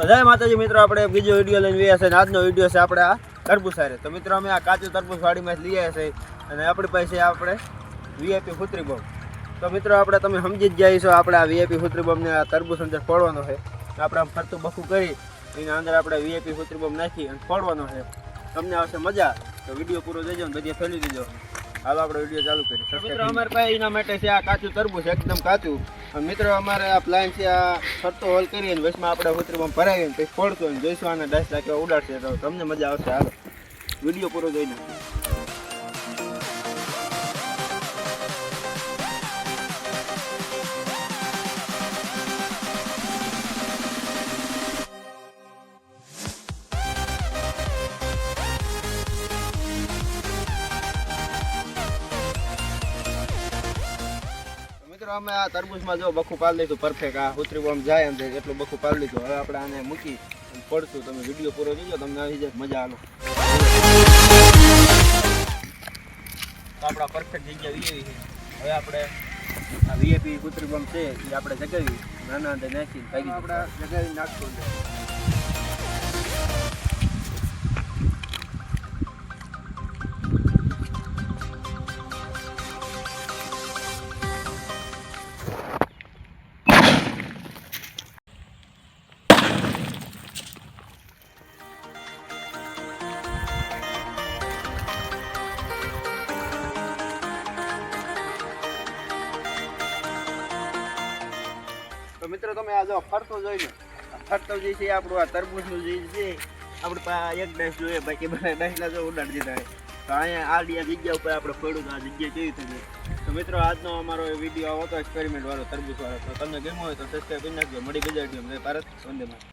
તો જય માતાજી મિત્રો, આપણે બીજો વિડીયો લઈને આવ્યા છે અને આજનો વિડીયો છે આપણે આ તરબૂચ હારે. તો મિત્રો અમે આ કાચું તરબૂચ વાડીમાં લઈ આવ્યા છે અને આપણી પાસે આપણે વીઆઈપી ફૂતરી બોમ્બ. તો મિત્રો આપણે તમે સમજી જ જાય છો, આપણે આ વીઆઈપી ફૂતરી બોમ્બને આ તરબૂચ અંદર ફોડવાનો છે. આપણે આમ ફરતું બખું કરી એના અંદર આપણે વીઆઈપી ફૂતરી બોમ્બ નાખી અને ફોડવાનો છે. તમને આવશે મજા, તો વિડીયો પૂરો જોજો ને બધી ફેલી દેજો. હાલો આપણે વિડીયો ચાલુ કરીએ. મિત્રો અમારે પાસે એના માટે છે આ કાચું તરબૂચ, એકદમ કાચું. અને મિત્રો અમારે આ પ્લાન છે આ ફરતો હોલ કરીને વચમાં આપણે ફૂતરી બોમ્બ ભરાવીને પછી ફોડશું અને જોઈશું આને 10 લાખ ઉડાડશે. તો તમને મજા આવશે. હાલો વિડીયો પૂરો જોઈને. અમે આ તરબૂચમાં જો બખું પાડી લીધું પરફેક્ટ. આ ફૂતરી બોમ્બ જાય એમ એટલું બખું પાડી લીધું. હવે આપણે આને મૂકી અને પડશું. તમે વિડીયો પૂરો જોજો, તમને આવી જાય મજા. આલો આપણા પરફેક્ટ જગ્યા વીએવી છે. હવે આપણે આ વીએપી ફૂતરી બોમ્બ છે એ આપણે જગાવી નાના અંદર નાખી આપણે જગાવી નાખશું. તો મિત્રો તમે આ જો ફરતો જોઈ લો. ફરતો જે છે આપણું આ તરબૂચનું જે છે આપણે પાસે એક ડાઈસ જોઈએ, બાકી બધા ડાઈસના જો ઉડાડી દીધા. તો અહીંયા આ જગ્યા ઉપર આપણે ફોડું તો આ જગ્યા કેવી થઈ. તો મિત્રો આજનો અમારો વિડીયો આવો હતો એક્સપેરિમેન્ટ વાળો તરબૂચ વાળો. તો તમને ગમ્યો હોય તો સબસ્ક્રાઈબ કરી નાખજો. મળી બીજા વિડીયો. ભારત વંદે માતરમ.